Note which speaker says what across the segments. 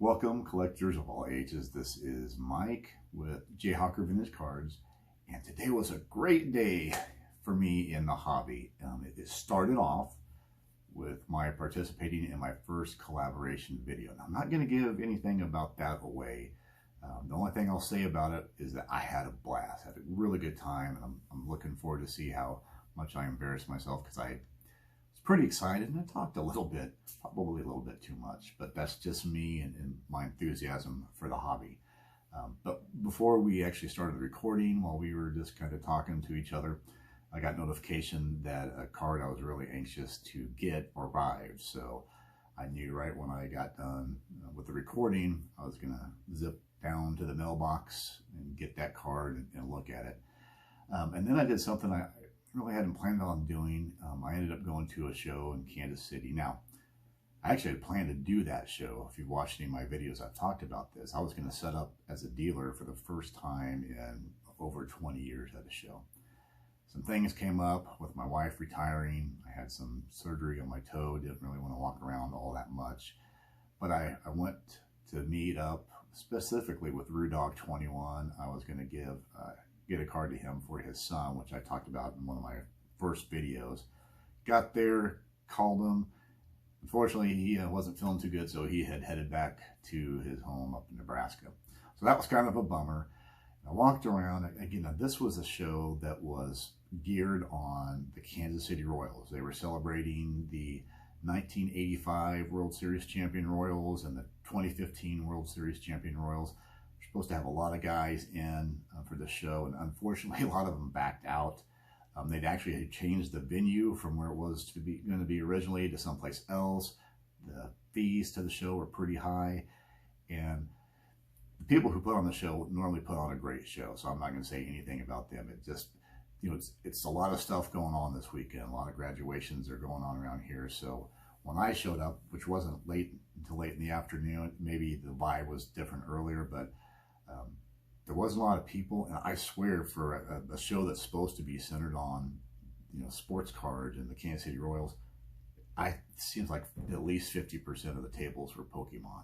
Speaker 1: Welcome, collectors of all ages. This is Mike with Jayhawker Vintage Cards, and today was a great day for me in the hobby. It started off with my participating in my first collaboration video. Now, I'm not going to give anything about that away. The only thing I'll say about it is that I had a blast, had a really good time, and I'm looking forward to see how much I embarrassed myself, because I was pretty excited and I talked a little bit, probably a little bit too much, but that's just me and my enthusiasm for the hobby. But before we actually started recording, while we were just kind of talking to each other, I got notification that a card I was really anxious to get arrived. So I knew right when I got done with the recording, I was gonna zip down to the mailbox and get that card and look at it. And then I did something I really hadn't planned on doing. I ended up going to a show in Kansas City. Now, I actually had planned to do that show. If you've watched any of my videos, I've talked about this. I was going to set up as a dealer for the first time in over 20 years at a show. Some things came up with my wife retiring. I had some surgery on my toe, didn't really want to walk around all that much. But I went to meet up specifically with Dog 21. I was going to get a card to him for his son, which I talked about in one of my first videos. Got there, called him. Unfortunately, he wasn't feeling too good, so he had headed back to his home up in Nebraska. So that was kind of a bummer. I walked around. Again, this was a show that was geared on the Kansas City Royals. They were celebrating the 1985 World Series champion Royals and the 2015 World Series champion Royals. We're supposed to have a lot of guys in for the show, and unfortunately, a lot of them backed out. They'd actually changed the venue from where it was going to be originally to someplace else. The fees to the show were pretty high, and the people who put on the show normally put on a great show, so I'm not going to say anything about them. It just, it's a lot of stuff going on this weekend. A lot of graduations are going on around here. So when I showed up, which wasn't until late in the afternoon, maybe the vibe was different earlier, but there wasn't a lot of people. And I swear, for a show that's supposed to be centered on, sports cards and the Kansas City Royals, it seems like at least 50% of the tables were Pokemon.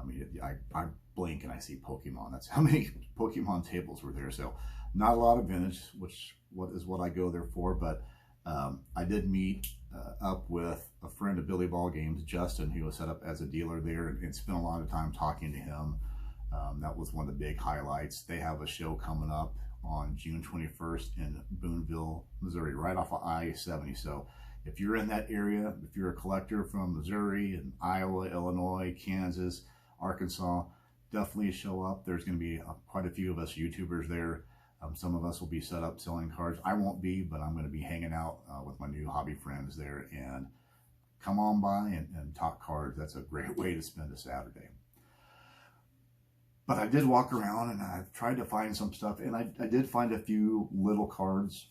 Speaker 1: I mean, I blink and I see Pokemon. That's how many Pokemon tables were there. So not a lot of vintage, which is what I go there for. But I did meet up with a friend of Billy Ball Games, Justin, who was set up as a dealer there, and spent a lot of time talking to him. That was one of the big highlights. They have a show coming up on June 21st in Boonville, Missouri, right off of I-70. So if you're in that area, if you're a collector from Missouri and Iowa, Illinois, Kansas, Arkansas, definitely show up. There's going to be quite a few of us YouTubers there. Some of us will be set up selling cards. I won't be, but I'm going to be hanging out with my new hobby friends there. And come on by and talk cards. That's a great way to spend a Saturday. But I did walk around and I tried to find some stuff, and I did find a few little cards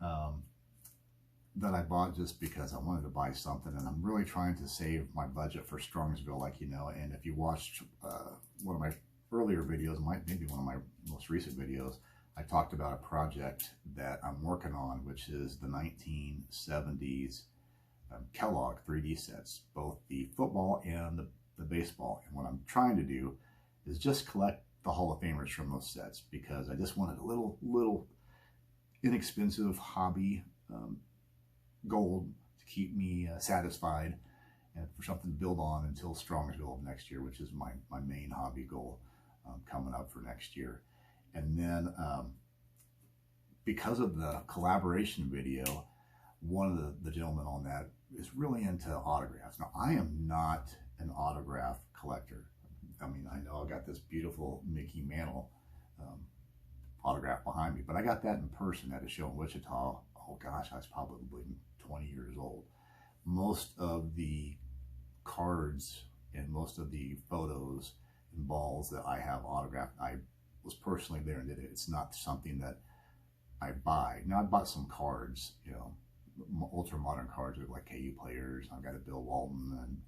Speaker 1: that I bought just because I wanted to buy something, and I'm really trying to save my budget for Strongsville, like you know. And if you watched one of my earlier videos, maybe one of my most recent videos, I talked about a project that I'm working on, which is the 1970s Kellogg 3D sets, both the football and the baseball. And what I'm trying to do is just collect the Hall of Famers from those sets, because I just wanted a little inexpensive hobby gold to keep me satisfied, and for something to build on until Strongsville of next year, which is my main hobby goal coming up for next year. And then because of the collaboration video, one of the gentlemen on that is really into autographs. Now, I am not an autograph collector. I mean, I know I got this beautiful Mickey Mantle autograph behind me, but I got that in person at a show in Wichita. Oh gosh, I was probably 20 years old. Most of the cards and most of the photos and balls that I have autographed, I was personally there and did it. It's not something that I buy. Now, I bought some cards, ultra modern cards with like KU players. I've got a Bill Walton and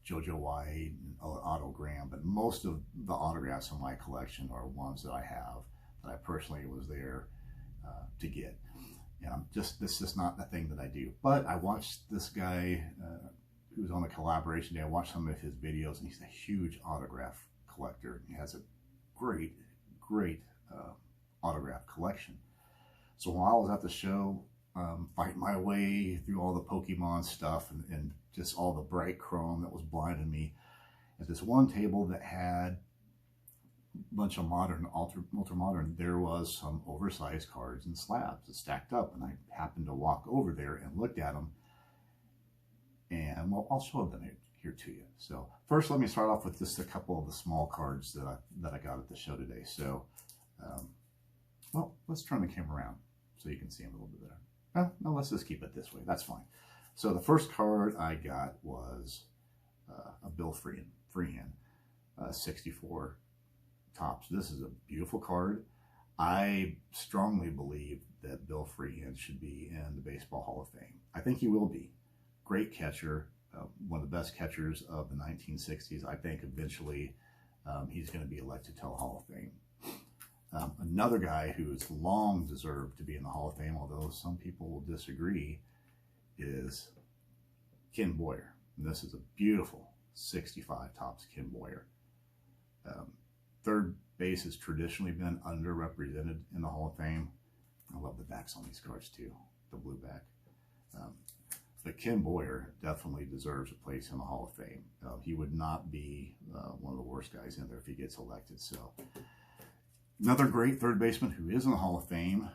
Speaker 1: JoJo White and Otto Graham, but most of the autographs in my collection are ones that I have that I personally was there to get. And this is not the thing that I do. But I watched this guy who's on the collaboration day. I watched some of his videos, and he's a huge autograph collector. He has a great autograph collection. So while I was at the show, fighting my way through all the Pokemon stuff and just all the bright chrome that was blinding me, at this one table that had a bunch of modern, ultra modern, there was some oversized cards and slabs that stacked up, and I happened to walk over there and looked at them, and well, I'll show them here to you. So first, let me start off with just a couple of the small cards that I got at the show today. So, well, let's turn the camera around so you can see them a little bit better. No, let's just keep it this way. That's fine. So the first card I got was a Bill Freehan, 64 tops. This is a beautiful card. I strongly believe that Bill Freehan should be in the Baseball Hall of Fame. I think he will be. Great catcher, one of the best catchers of the 1960s. I think eventually he's going to be elected to the Hall of Fame. Another guy who has long deserved to be in the Hall of Fame, although some people will disagree, is Ken Boyer. And this is a beautiful 65 tops Ken Boyer. Third base has traditionally been underrepresented in the Hall of Fame. I love the backs on these cards too, the blue back. But Ken Boyer definitely deserves a place in the Hall of Fame. He would not be one of the worst guys in there if he gets elected. So another great third baseman who is in the Hall of Fame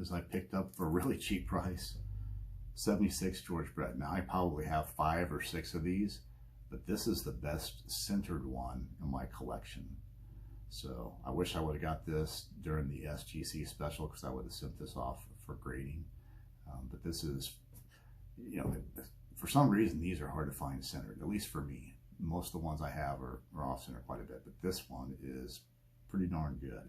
Speaker 1: is I picked up for a really cheap price, 76 George Brett. Now I probably have 5 or 6 of these, but this is the best centered one in my collection. So I wish I would have got this during the SGC special, because I would have sent this off for grading. But this is, you know, for some reason these are hard to find centered, at least for me. Most of the ones I have are off center quite a bit, but this one is pretty darn good.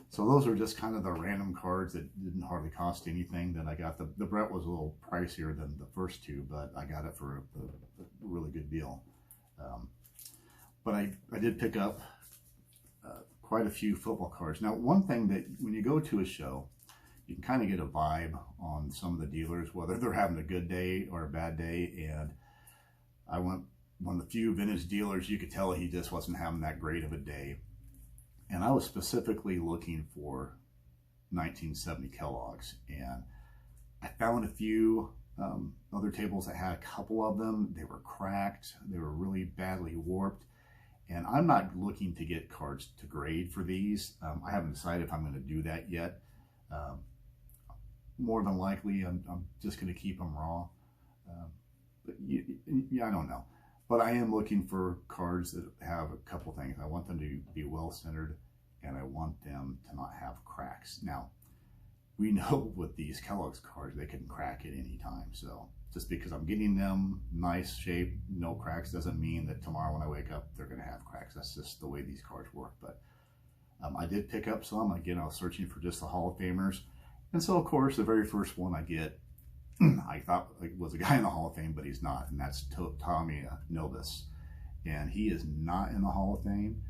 Speaker 1: So those are just kind of the random cards that didn't hardly cost anything that I got. The Brett was a little pricier than the first two, but I got it for a really good deal. But I did pick up quite a few football cards. Now, one thing that when you go to a show, you can kind of get a vibe on some of the dealers, whether they're having a good day or a bad day. And I went one of the few vintage dealers, you could tell he just wasn't having that great of a day. And I was specifically looking for 1970 Kellogg's, and I found a few other tables that had a couple of them. They were cracked, they were really badly warped, and I'm not looking to get cards to grade for these. I haven't decided if I'm going to do that yet. More than likely, I'm just going to keep them raw. But yeah, I don't know. But I am looking for cards that have a couple things. I want them to be well centered, and I want them to not have cracks. Now, we know with these Kellogg's cards, they can crack at any time. So just because I'm getting them nice shape, no cracks, doesn't mean that tomorrow when I wake up, they're going to have cracks. That's just the way these cards work. But I did pick up some. Again, I was searching for just the Hall of Famers. And so, of course, the very first one I get, I thought it was a guy in the Hall of Fame, but he's not, and that's Tommy Novus. And he is not in the Hall of Fame.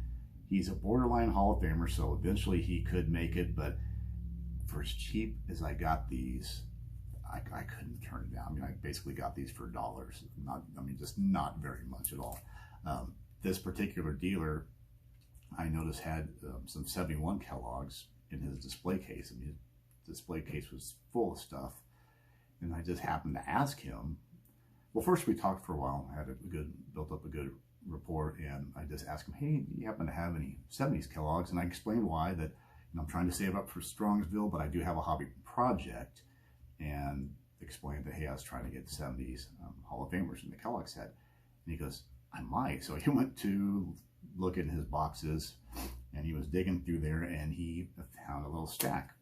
Speaker 1: He's a borderline Hall of Famer, so eventually he could make it, but for as cheap as I got these, I couldn't turn it down. I mean, I basically got these for dollars. Just not very much at all. This particular dealer, I noticed, had some 71 Kellogg's in his display case. I mean, his display case was full of stuff. And I just happened to ask him. Well, first we talked for a while. I had built up a good rapport, and I just asked him, "Hey, do you happen to have any 70s Kellogg's?" And I explained why, that I'm trying to save up for Strongsville, but I do have a hobby project, and explained that, hey, I was trying to get 70s Hall of Famers in the Kellogg's set. And he goes, "I might." So he went to look in his boxes, and he was digging through there, and he found a little stack.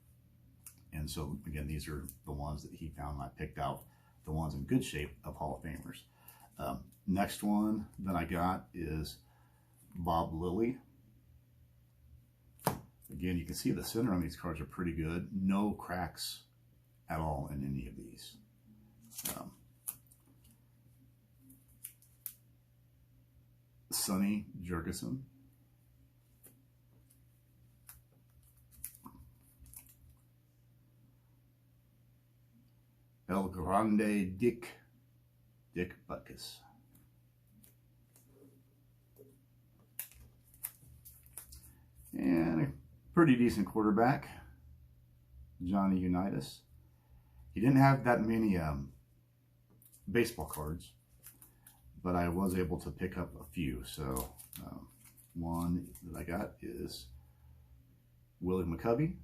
Speaker 1: And so, again, these are the ones that he found, and I picked out the ones in good shape of Hall of Famers. Next one that I got is Bob Lilly. Again, you can see the center on these cards are pretty good. No cracks at all in any of these. Sonny Jurgensen. El Grande Dick Butkus. Pretty decent quarterback, Johnny Unitas. He didn't have that many baseball cards, but I was able to pick up a few. So one that I got is Willie McCovey.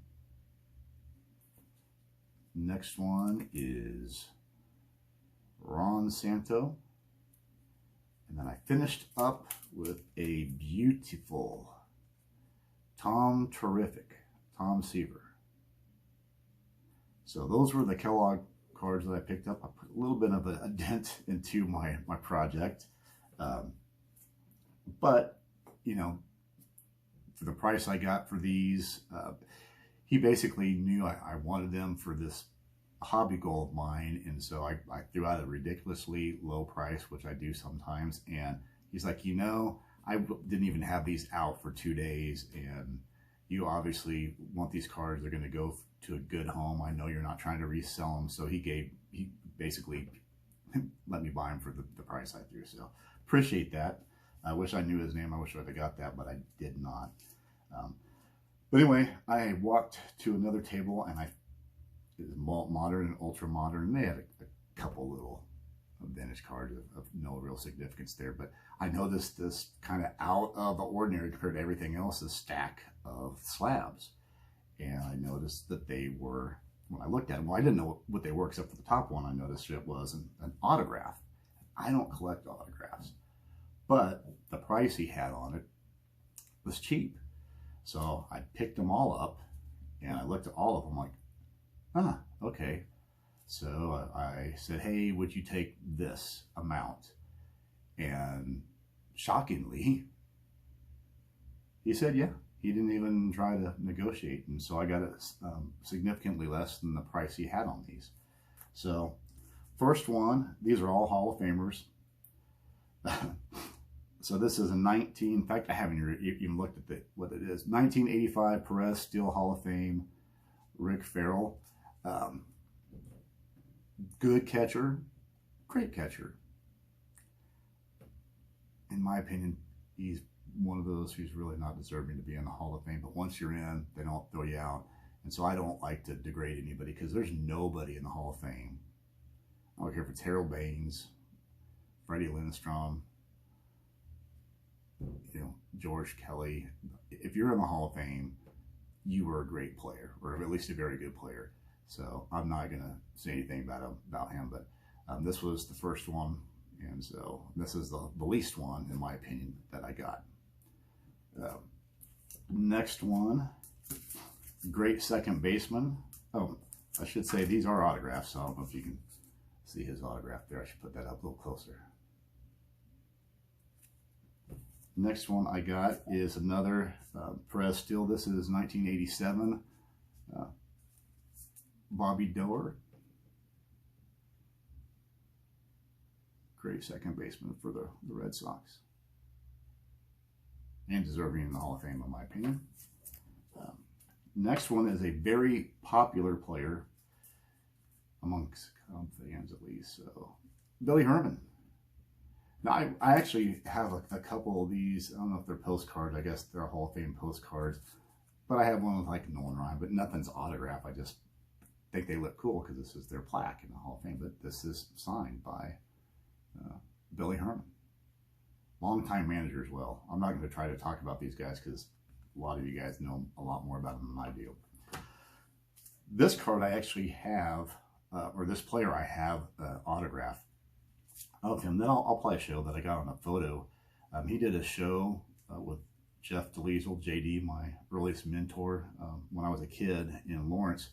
Speaker 1: Next one is Ron Santo. And then I finished up with a beautiful Tom Seaver. So those were the Kellogg cards that I picked up. I put a little bit of a dent into my project. But, you know, for the price I got for these, he basically knew I wanted them for this hobby goal of mine, and so I threw out a ridiculously low price, which I do sometimes, and he's like, you know, I didn't even have these out for 2 days, and you obviously want these cards. They're going to go to a good home. I know you're not trying to resell them, so he basically let me buy them for the price I threw. So appreciate that. I wish I knew his name. I wish I would have got that, but I did not. But anyway, I walked to another table, and it was modern and ultra modern, and they had a couple little vintage cards of no real significance there. But I noticed this kind of out of the ordinary compared to everything else, this stack of slabs. And I noticed that they were, when I looked at them, well, I didn't know what they were except for the top one. I noticed it was an autograph. I don't collect autographs, but the price he had on it was cheap. So I picked them all up, and I looked at all of them like, ah, okay. So I said, hey, would you take this amount? And shockingly, he said, yeah. He didn't even try to negotiate. And so I got it significantly less than the price he had on these. So first one, these are all Hall of Famers. So this is a in fact, I haven't even looked at what it is. 1985 Perez Steel Hall of Fame, Rick Farrell. Good catcher, great catcher. In my opinion, he's one of those who's really not deserving to be in the Hall of Fame. But once you're in, they don't throw you out. And so I don't like to degrade anybody, because there's nobody in the Hall of Fame. I don't care if it's Harold Baines, Freddie Lindstrom, you know, George Kelly. If you're in the Hall of Fame, you were a great player, or at least a very good player. So I'm not going to say anything about him, but this was the first one, and so this is the least one, in my opinion, that I got. Next one, great second baseman. Oh, I should say these are autographs, so I don't know if you can see his autograph there. I should put that up a little closer. Next one I got is another Perez Steel. This is 1987. Bobby Doerr. Great second baseman for the Red Sox. And deserving in the Hall of Fame, in my opinion. Next one is a very popular player amongst fans, at least. So, Billy Herman. Now, I actually have a couple of these. I don't know if they're postcards. I guess they're Hall of Fame postcards. But I have one with like Nolan Ryan, but nothing's autographed. I just think they look cool because this is their plaque in the Hall of Fame. But this is signed by Billy Herman. Longtime manager as well. I'm not going to try to talk about these guys because a lot of you guys know a lot more about them than I do. This card I actually have, or this player I have autographed of him. Then I'll play a show that I got on a photo. He did a show with Jeff DeLiesel, JD, my earliest mentor when I was a kid in Lawrence.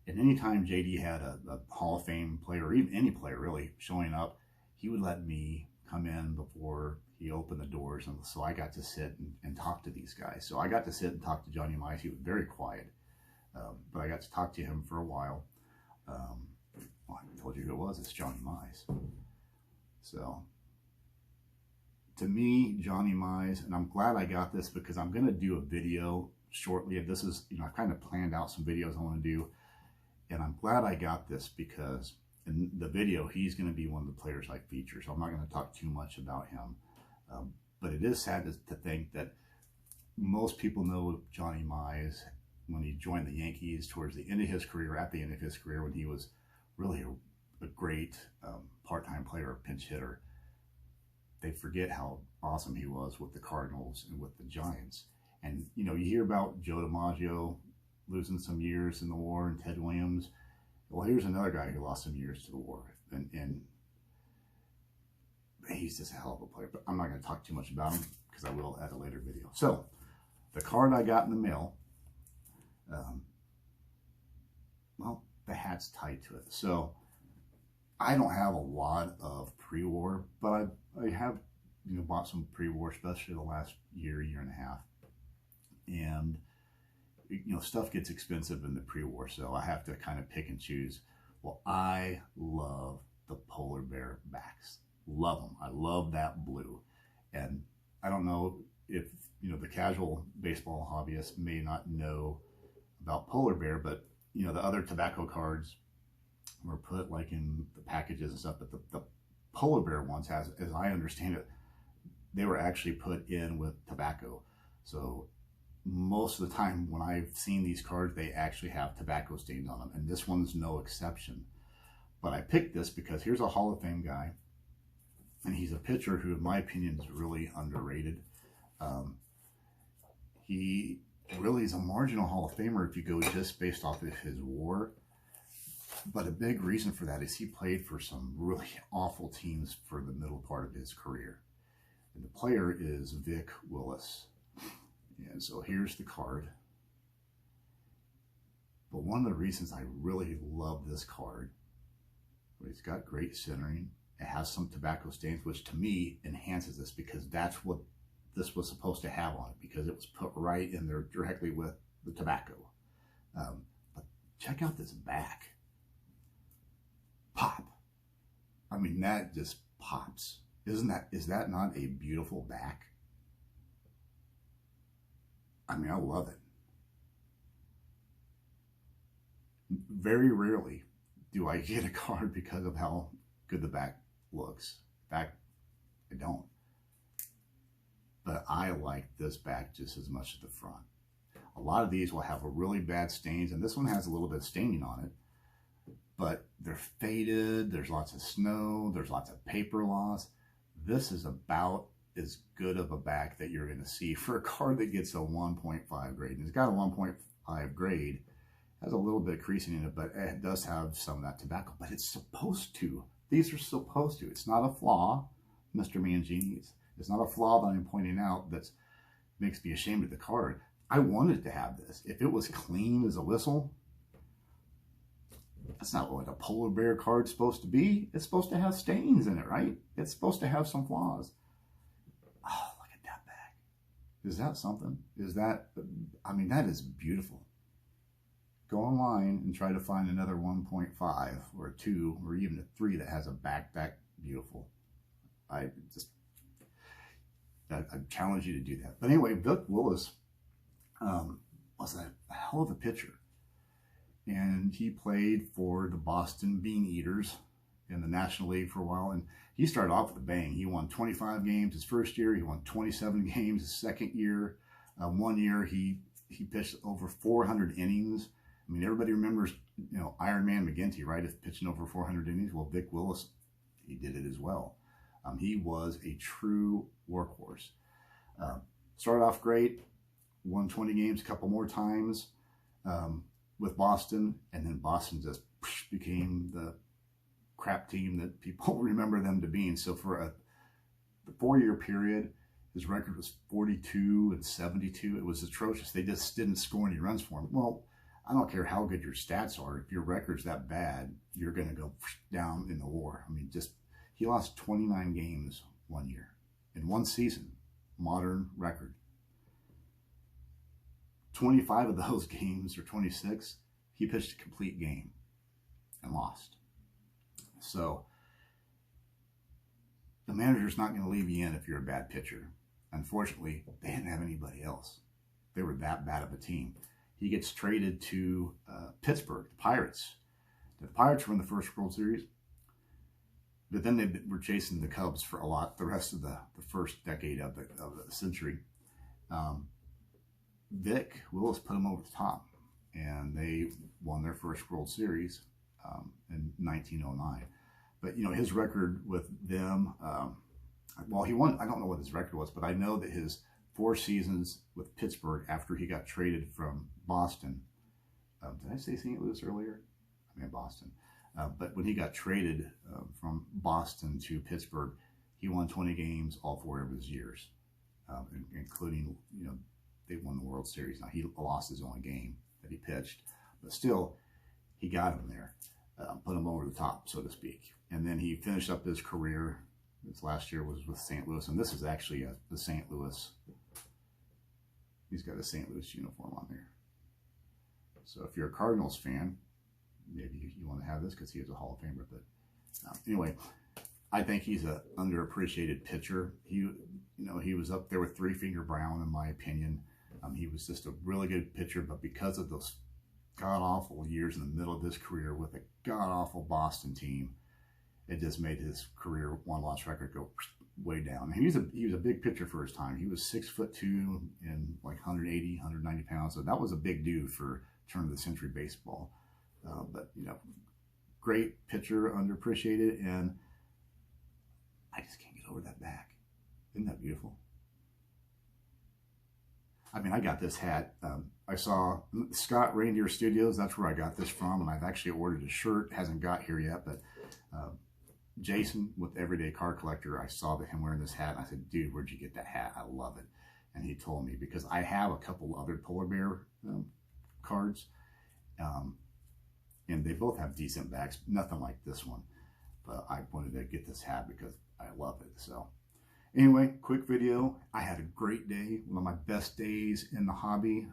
Speaker 1: And anytime JD had a Hall of Fame player, or even any player really, showing up, he would let me come in before he opened the doors. And so I got to sit and talk to these guys. So I got to sit and talk to Johnny Mize. He was very quiet, but I got to talk to him for a while. Well, I told you who it was. It's Johnny Mize. So to me, Johnny Mize, and I'm glad I got this because I'm going to do a video shortly. This is, you know, I kind of planned out some videos I want to do, and I'm glad I got this because in the video, he's going to be one of the players I feature. So I'm not going to talk too much about him. But it is sad to think that most people know Johnny Mize when he joined the Yankees towards the end of his career, at the end of his career, when he was really a great part-time player, pinch hitter. They forget how awesome he was with the Cardinals and with the Giants. And, you know, you hear about Joe DiMaggio losing some years in the war and Ted Williams. Well, here's another guy who lost some years to the war. And he's just a hell of a player. But I'm not going to talk too much about him because I will at a later video. So, the card I got in the mail, well, the hat's tied to it. So, I don't have a lot of pre-war, but I have, you know, bought some pre-war, especially the last year and a half. And, you know, stuff gets expensive in the pre-war, so I have to kind of pick and choose. Well, I love the Polar BeaR backs. Love them. I love that blue. And I don't know if, you know, the casual baseball hobbyist may not know about Polar BeaR, but, you know, the other tobacco cards were put like in the packages and stuff, but the Polar BeaR ones, as I understand it, they were actually put in with tobacco. So most of the time when I've seen these cards, they actually have tobacco stains on them, and this one's no exception. But I picked this because here's a Hall of Fame guy, and he's a pitcher who, in my opinion, is really underrated. He really is a marginal Hall of Famer if you go just based off of his WAR. But a big reason for that is he played for some really awful teams for the middle part of his career. And the player is Vic Willis. And so here's the card. But one of the reasons I really love this card, it's got great centering. It has some tobacco stains, which to me enhances this because that's what this was supposed to have on it, because it was put right in there directly with the tobacco. But check out this back. Pop. I mean, that just pops. Is that not a beautiful back? I mean, I love it. Very rarely do I get a card because of how good the back looks. In fact, I don't. But I like this back just as much as the front. A lot of these will have a really bad stains, and this one has a little bit of staining on it. But they're faded, there's lots of snow, there's lots of paper loss. This is about as good of a back that you're going to see for a card that gets a 1.5 grade. And it's got a 1.5 grade, has a little bit of creasing in it, but it does have some of that tobacco. But it's supposed to. These are supposed to. It's not a flaw, Mr. Mangini. It's not a flaw that I'm pointing out that makes me ashamed of the card. I wanted to have this. If it was clean as a whistle, that's not what a Polar BeaR card's supposed to be. It's supposed to have stains in it, right? It's supposed to have some flaws. Oh, look at that back. Is that something? Is that, I mean, that is beautiful. Go online and try to find another 1.5 or a 2 or even a 3 that has a back beautiful. I challenge you to do that. But anyway, Vic Willis was a hell of a pitcher. And he played for the Boston Bean Eaters in the National League for a while. And he started off with a bang. He won 25 games his first year. He won 27 games his second year. 1 year he pitched over 400 innings. I mean, everybody remembers, you know, Iron Man McGinty, right? If pitching over 400 innings. Well, Vic Willis, he did it as well. He was a true workhorse. Started off great, won 20 games a couple more times with Boston, and then Boston just became the crap team that people remember them to be. And so for the 4-year period, his record was 42 and 72. It was atrocious. They just didn't score any runs for him. Well, I don't care how good your stats are. If your record's that bad, you're going to go down in the war. I mean, he lost 29 games 1 year in one season, modern record. 25 of those games, or 26, he pitched a complete game and lost. So the manager's not going to leave you in if you're a bad pitcher. Unfortunately, they didn't have anybody else. They were that bad of a team. He gets traded to Pittsburgh, the Pirates. The Pirates were in the first World Series, but then they were chasing the Cubs for the rest of the first decade of the century. Vic Willis put them over the top, and they won their first World Series in 1909. But, you know, his record with them, well, he won, I don't know what his record was, but I know that his 4 seasons with Pittsburgh after he got traded from Boston, did I say St. Louis earlier? I mean Boston. But when he got traded from Boston to Pittsburgh, he won 20 games all 4 of his years, including, you know, they won the World Series. Now, he lost his only game that he pitched, but still, he got him there, put him over the top, so to speak. And then he finished up his career. His last year was with St. Louis, and this is actually the St. Louis. He's got a St. Louis uniform on there. So if you're a Cardinals fan, maybe you want to have this because he is a Hall of Famer. But anyway, I think he's an underappreciated pitcher. He was up there with Three Finger Brown, in my opinion. He was just a really good pitcher, but because of those god-awful years in the middle of his career with a god-awful Boston team, it just made his career one-loss record go way down. And he was a big pitcher for his time. He was 6'2" and like 180, 190 pounds. So that was a big dude for turn of the century baseball. But, you know, great pitcher, underappreciated, and I just can't get over that back. Isn't that beautiful? I mean, I got this hat. I saw Scott Reindeer Studios. That's where I got this from, and I've actually ordered a shirt. It hasn't got here yet, but Jason with Everyday Card Collector, I saw him wearing this hat, and I said, dude, where'd you get that hat? I love it. And he told me, because I have a couple other Polar Bear cards, and they both have decent backs, nothing like this one. But I wanted to get this hat because I love it. So anyway, quick video. I had a great day, one of my best days in the hobby.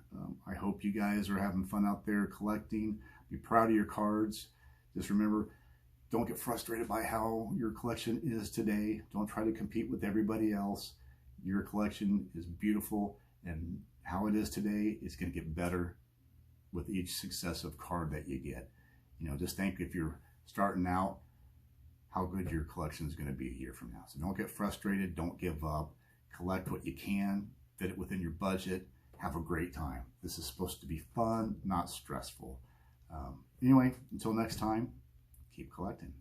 Speaker 1: I hope you guys are having fun out there collecting. Be proud of your cards. Just remember, don't get frustrated by how your collection is today. Don't try to compete with everybody else. Your collection is beautiful, and how it is today is going to get better with each successive card that you get. You know, just think, if you're starting out, how good your collection is going to be a year from now. So don't get frustrated. Don't give up. Collect what you can. Fit it within your budget. Have a great time. This is supposed to be fun, not stressful. Anyway, until next time, keep collecting.